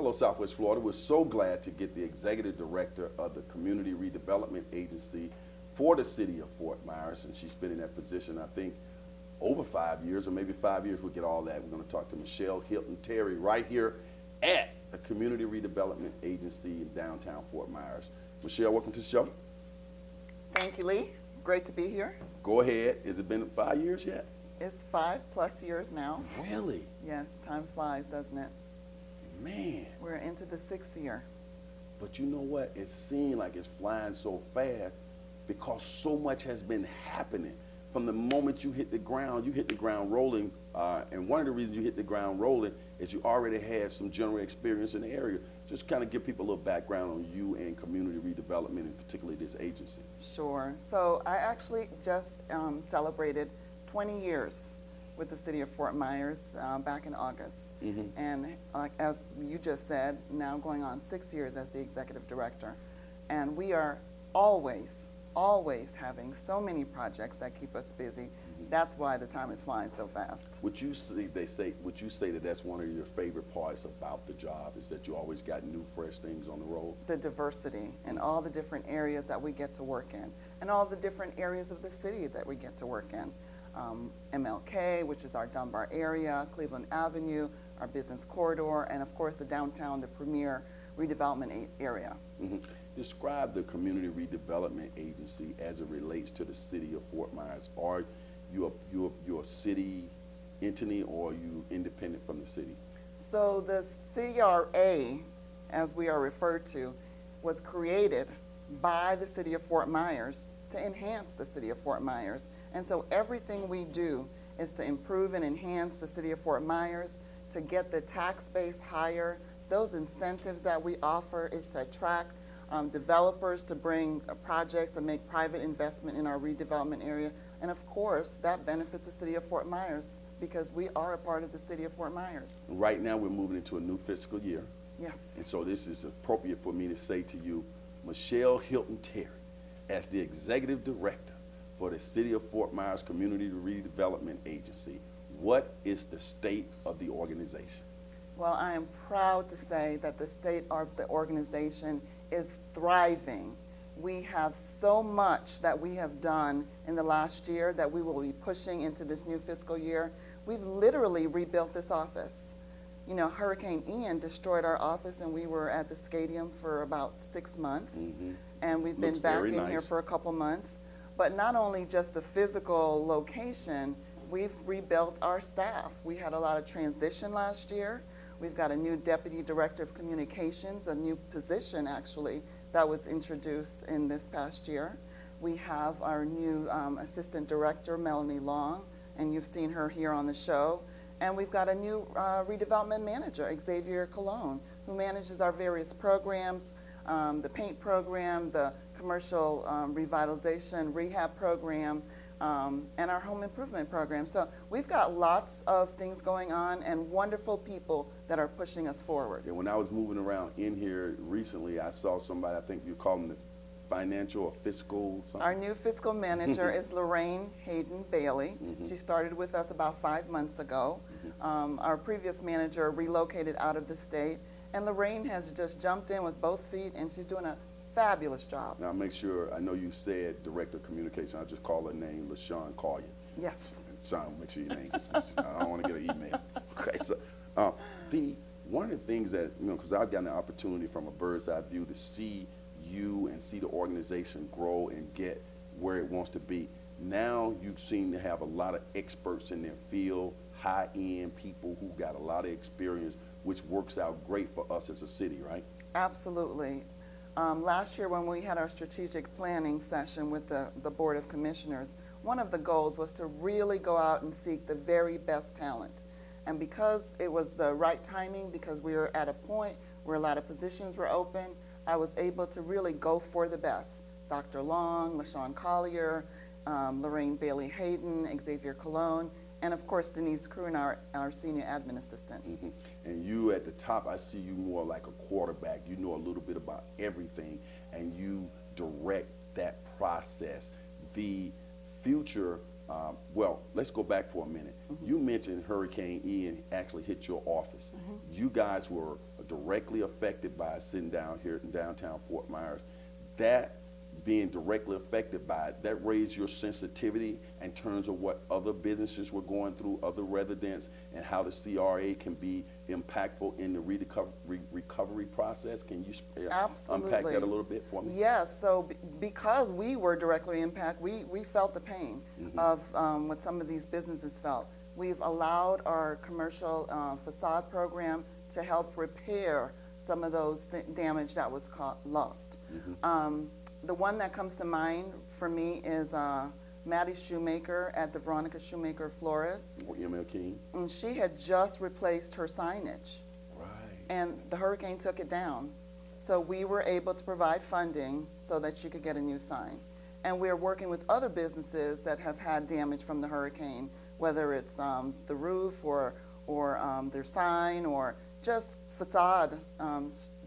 Hello, Southwest Florida. We're so glad to get the Executive Director of the Community Redevelopment Agency for the City of Fort Myers, and she's been in that position, I think, over 5 years, or maybe 5 years. We'll get all that. We're going to talk to Michele Hylton-Terry right here at the Community Redevelopment Agency in downtown Fort Myers. Michele, welcome to the show. Thank you, Lee. Great to be here. Go ahead. Has it been 5 years yet? It's 5+ years now. Really? Yes, time flies, doesn't it? Man. We're into the 6th year. But you know what? It seems like it's flying so fast because so much has been happening. From the moment you hit the ground rolling. And one of the reasons you hit the ground rolling is you already had some general experience in the area. Just kind of give people a little background on you and community redevelopment, and particularly this agency. Sure. So I actually just celebrated 20 years with the City of Fort Myers back in August. And as you just said, now going on 6 years as the Executive Director. And we are always having so many projects that keep us busy. That's why the time is flying so fast. Would you say that that's one of your favorite parts about the job, is that you always got new, fresh things on the road? The diversity and all the different areas that we get to work in, and all the different areas of the city that we get to work in. MLK, which is our Dunbar area, Cleveland Avenue, our business corridor, and of course the downtown, the premier redevelopment area. Describe the Community Redevelopment Agency as it relates to the City of Fort Myers. Are you a city entity, or are you independent from the city? So the CRA, as we are referred to, was created by the City of Fort Myers to enhance the City of Fort Myers. And so everything we do is to improve and enhance the City of Fort Myers, to get the tax base higher. Those incentives that we offer is to attract developers to bring projects and make private investment in our redevelopment area. And of course, that benefits the City of Fort Myers because we are a part of the City of Fort Myers. Right now, we're moving into a new fiscal year. Yes. And so this is appropriate for me to say to you, Michele Hylton-Terry, as the Executive Director for the City of Fort Myers Community Redevelopment Agency, what is the state of the organization? Well, I am proud to say that the state of the organization is thriving. We have so much that we have done in the last year that we will be pushing into this new fiscal year. We've literally rebuilt this office. You know, Hurricane Ian destroyed our office, and we were at the stadium for about 6 months. And we've been back in here for a couple months. But not only just the physical location, we've rebuilt our staff. We had a lot of transition last year. We've got a new Deputy Director of Communications, a new position actually that was introduced in this past year. We have our new Assistant Director, Melanie Long, and you've seen her here on the show. And we've got a new redevelopment manager, Xavier Colon, who manages our various programs, the paint program, the commercial revitalization rehab program, and our home improvement program. So we've got lots of things going on and wonderful people that are pushing us forward. Yeah, when I was moving around in here recently, I saw somebody, I think you call them the financial or fiscal something. Our new fiscal manager is Lorraine Hayden-Bailey. She started with us about 5 months ago. Our previous manager relocated out of the state, and Lorraine has just jumped in with both feet, and she's doing a fabulous job. Now make sure, I know you said Director of Communication, I'll just call her name, LaShawn Collier. Yes. Sean, make sure your name gets mentioned. I don't want to get an email. Okay, so one of the things that, you know, because I've gotten the opportunity from a bird's eye view to see you and see the organization grow and get where it wants to be. Now you seem to have a lot of experts in their field, high-end people who got a lot of experience, which works out great for us as a city, right? Absolutely. Last year when we had our strategic planning session with the Board of Commissioners, one of the goals was to really go out and seek the very best talent. And because it was the right timing, because we were at a point where a lot of positions were open, I was able to really go for the best. Dr. Long, LaShawn Collier, Lorraine Bailey Hayden, Xavier Colon, and of course Denise Cruden, our senior admin assistant. And you at the top, I see you more like a quarterback. You know a little bit about everything, and you direct that process. The future, well, let's go back for a minute. You mentioned Hurricane Ian actually hit your office. You guys were a directly affected by sitting down here in downtown Fort Myers, that being directly affected by it, that raised your sensitivity in terms of what other businesses were going through, other residents, and how the CRA can be impactful in the recovery process? Can you unpack that a little bit for me? Yes, so because we were directly impacted, we felt the pain of what some of these businesses felt. We've allowed our commercial facade program to help repair some of those damage that was lost. The one that comes to mind for me is Maddie Shoemaker at the Veronica Shoemaker Florist. Or M.L. King. And she had just replaced her signage. Right. And the hurricane took it down. So we were able to provide funding so that she could get a new sign. And we're working with other businesses that have had damage from the hurricane, whether it's the roof or their sign or just facade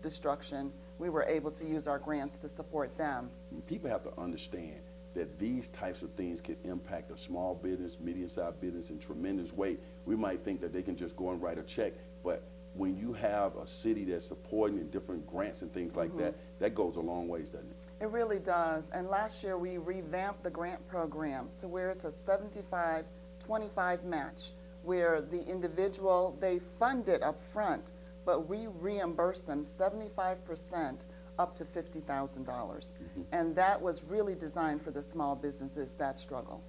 destruction. We were able to use our grants to support them. People have to understand that these types of things can impact a small business, medium-sized business in tremendous way. We might think that they can just go and write a check, but when you have a city that's supporting and different grants and things like that, that goes a long ways, doesn't it? It really does. And last year we revamped the grant program to where it's a 75-25 match, where the individual, they fund it up front, but we reimburse them 75% up to $50,000. And that was really designed for the small businesses that struggle.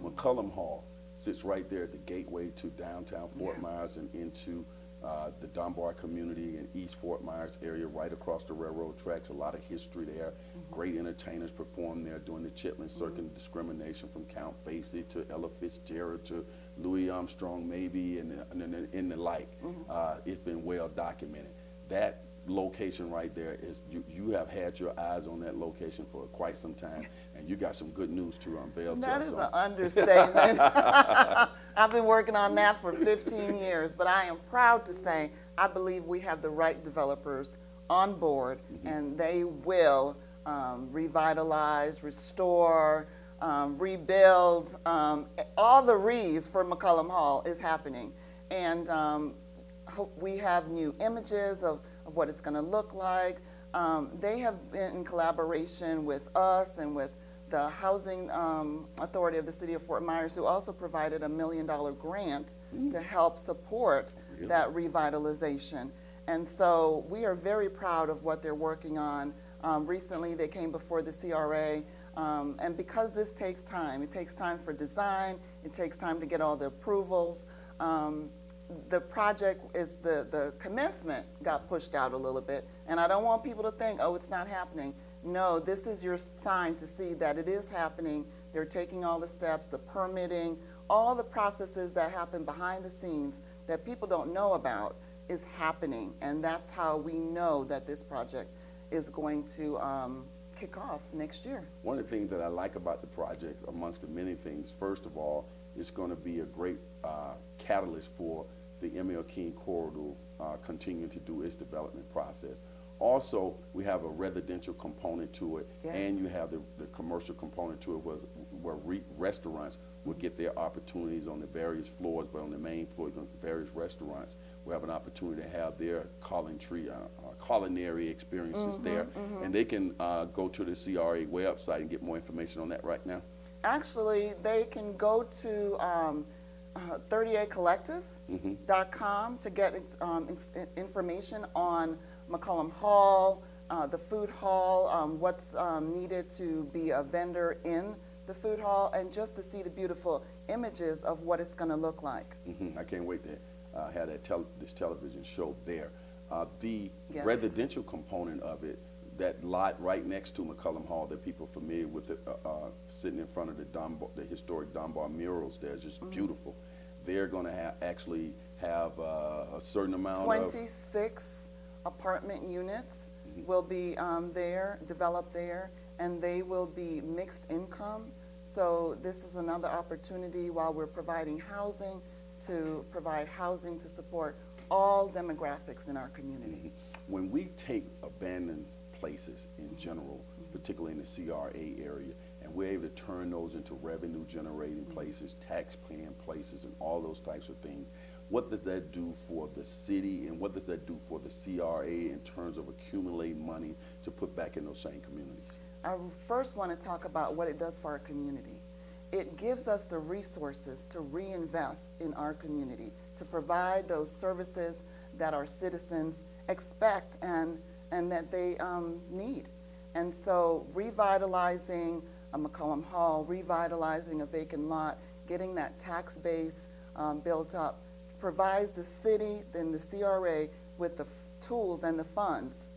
McCullum Hall sits right there at the gateway to downtown Fort Myers and into the Dunbar community and East Fort Myers area, right across the railroad tracks. A lot of history there. Great entertainers perform there during the Chitlin Circuit discrimination, from Count Basie to Ella Fitzgerald to Louis Armstrong maybe, and the like. It's been well documented. That location right there is, you have had your eyes on that location for quite some time, and you got some good news to unveil to us. That is an understatement. I've been working on that for 15 years, but I am proud to say I believe we have the right developers on board, and they will revitalize, restore, rebuild. All the re's for McCullum Hall is happening, and we have new images of what it's going to look like. They have been in collaboration with us and with the Housing Authority of the City of Fort Myers, who also provided $1 million grant to help support that revitalization. And so we are very proud of what they're working on. Recently they came before the CRA, and because this takes time, it takes time for design, it takes time to get all the approvals. The project is, the commencement got pushed out a little bit, and I don't want people to think, oh, it's not happening. No, this is your sign to see that it is happening. They're taking all the steps, the permitting, all the processes that happen behind the scenes that people don't know about is happening, and that's how we know that this project is going to kick off next year. One of the things that I like about the project, amongst the many things, first of all, it's going to be a great catalyst for the M.L. King corridor continuing to do its development process. Also, we have a residential component to it, and you have the commercial component to it, where restaurants will get their opportunities on the various floors, but on the main floor, the various restaurants will have an opportunity to have their culinary experiences there. And they can go to the CRA website and get more information on that right now. Actually, they can go to 38collective.com to get information on McCullum Hall, the food hall, what's needed to be a vendor in the food hall, and just to see the beautiful images of what it's going to look like. I can't wait to have this television show there. The residential component of it, that lot right next to McCullum Hall that people are familiar with, sitting in front of the historic Dunbar murals there, is just beautiful. They're going to actually have a certain amount 26 apartment units will be developed there, and they will be mixed income. So this is another opportunity, while we're providing housing, to provide housing to support all demographics in our community. When we take abandoned places in general, particularly in the CRA area, and we're able to turn those into revenue generating places, tax paying places, and all those types of things, what does that do for the city, and what does that do for the CRA in terms of accumulating money to put back in those same communities? I first want to talk about what it does for our community. It gives us the resources to reinvest in our community, to provide those services that our citizens expect and that they need. And so revitalizing a McCollum Hall, revitalizing a vacant lot, getting that tax base built up, provides the city and the CRA with the tools and the funds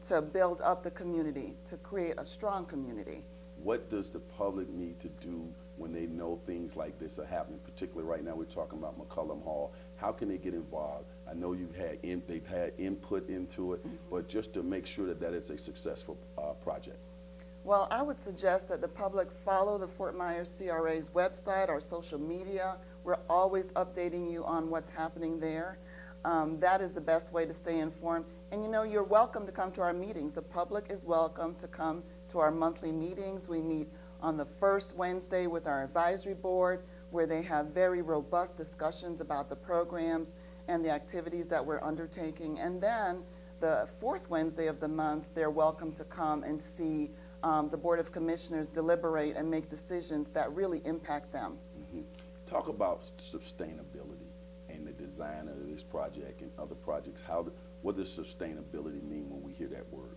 to build up the community, to create a strong community. What does the public need to do when they know things like this are happening? Particularly right now, we're talking about McCollum Hall. How can they get involved? I know they've had input into it, but just to make sure that that is a successful project. Well, I would suggest that the public follow the Fort Myers CRA's website, our social media. We're always updating you on what's happening there. That is the best way to stay informed. And you know, you're welcome to come to our meetings. The public is welcome to come to our monthly meetings. We meet on the first Wednesday with our advisory board, where they have very robust discussions about the programs and the activities that we're undertaking. And then the fourth Wednesday of the month, they're welcome to come and see the Board of Commissioners deliberate and make decisions that really impact them. Talk about sustainability and the design of this project and other projects. What does sustainability mean when we hear that word?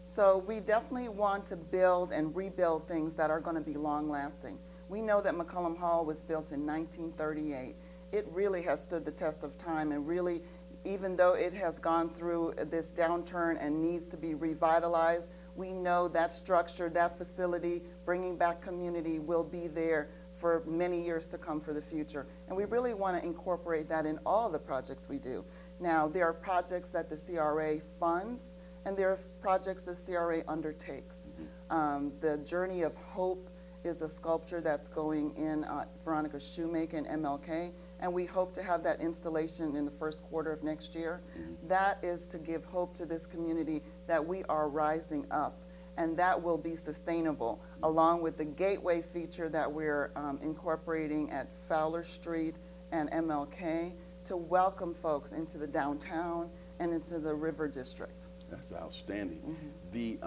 So we definitely want to build and rebuild things that are going to be long-lasting. We know that McCollum Hall was built in 1938. It really has stood the test of time, and really, even though it has gone through this downturn and needs to be revitalized, we know that structure, that facility, bringing back community will be there for many years to come for the future. And we really want to incorporate that in all the projects we do. Now, there are projects that the CRA funds, and there are projects the CRA undertakes. The Journey of Hope is a sculpture that's going in Veronica Shoemaker and MLK, and we hope to have that installation in the first quarter of next year. That is to give hope to this community that we are rising up, and that will be sustainable, along with the gateway feature that we're incorporating at Fowler Street and MLK to welcome folks into the downtown and into the River District. That's outstanding. The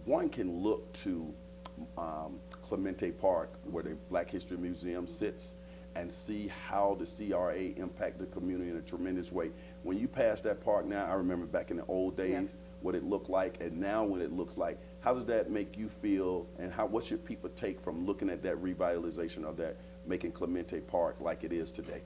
one can look to Clemente Park, where the Black History Museum sits, and see how the CRA impacted the community in a tremendous way. When you pass that park now, I remember back in the old days what it looked like, and now what it looks like. How does that make you feel, and what should people take from looking at that revitalization of that, making Clemente Park like it is today?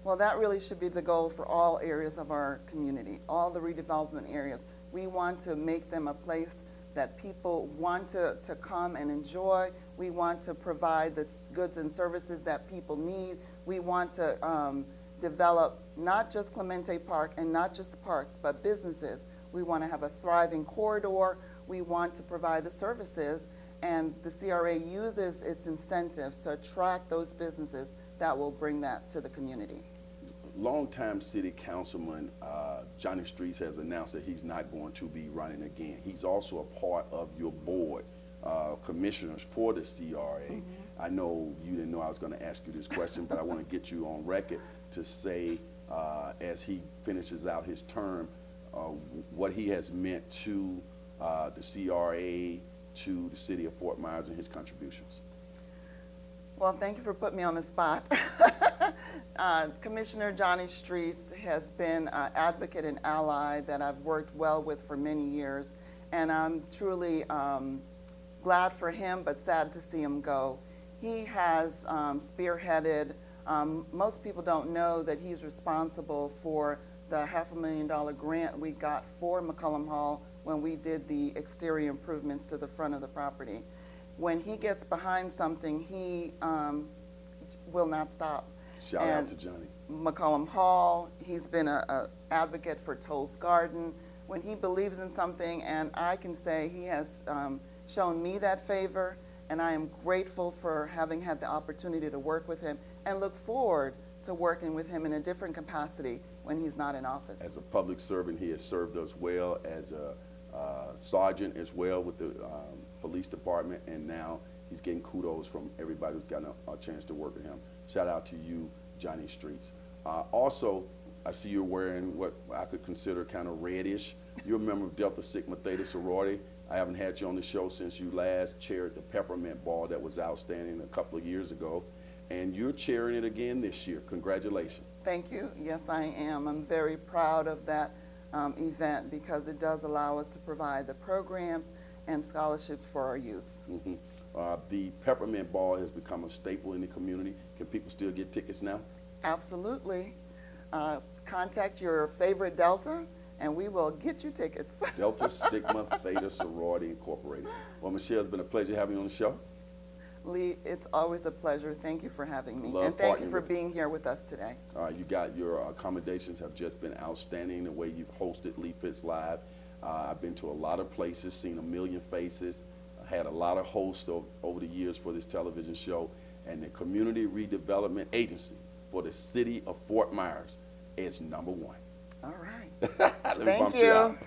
Well, that really should be the goal for all areas of our community, all the redevelopment areas. We want to make them a place that people want to come and enjoy. We want to provide the goods and services that people need. We want to develop not just Clemente Park and not just parks, but businesses. We want to have a thriving corridor. We want to provide the services, and the CRA uses its incentives to attract those businesses that will bring that to the community. Longtime city councilman Johnny Streets has announced that he's not going to be running again. He's also a part of your board, commissioners for the CRA. I know you didn't know I was going to ask you this question, but I want to get you on record to say, as he finishes out his term, what he has meant to the CRA, to the city of Fort Myers, and his contributions. Well, thank you for putting me on the spot. Commissioner Johnny Streets has been an advocate and ally that I've worked well with for many years, and I'm truly glad for him, but sad to see him go. He has spearheaded, most people don't know that he's responsible for the $500,000 grant we got for McCollum Hall when we did the exterior improvements to the front of the property. When he gets behind something, he will not stop. Shout out to Johnny. McCollum Hall, he's been an advocate for Toll's Garden. When he believes in something, and I can say he has shown me that favor, and I am grateful for having had the opportunity to work with him, and look forward to working with him in a different capacity when he's not in office. As a public servant, he has served us well as a sergeant as well with the police department, and now he's getting kudos from everybody who's gotten a chance to work with him. Shout out to you, Johnny Streets. Also, I see you're wearing what I could consider kind of reddish. You're a member of Delta Sigma Theta sorority. I haven't had you on the show since you last chaired the Peppermint Ball that was outstanding a couple of years ago. And you're chairing it again this year. Congratulations. Thank you. Yes, I am. I'm very proud of that event because it does allow us to provide the programs and scholarships for our youth. Mm-hmm. The Peppermint Ball has become a staple in the community. Can people still get tickets now? Absolutely. Contact your favorite Delta and we will get you tickets. Delta Sigma Theta Sorority Incorporated. Well, Michele, it's been a pleasure having you on the show. Lee, it's always a pleasure. Thank you for having me. Love and thank you partnering for with being here with us today. You got your accommodations have just been outstanding, the way you've hosted Lee Pitts Live. I've been to a lot of places, seen a million faces, had a lot of hosts over the years for this television show, and the Community Redevelopment Agency for the city of Fort Myers is #1. All right. Let me Thank bump you. out.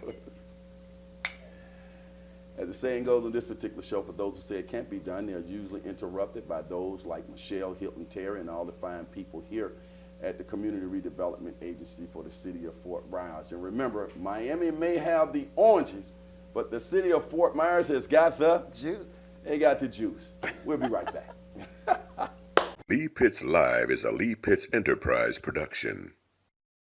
As the saying goes on this particular show, for those who say it can't be done, they're usually interrupted by those like Michele, Hylton-Terry, and all the fine people here at the Community Redevelopment Agency for the city of Fort Myers. And remember, Miami may have the oranges, but the city of Fort Myers has got the Juice. They got the juice. We'll be right back. Lee Pitts Live is a Lee Pitts Enterprise production.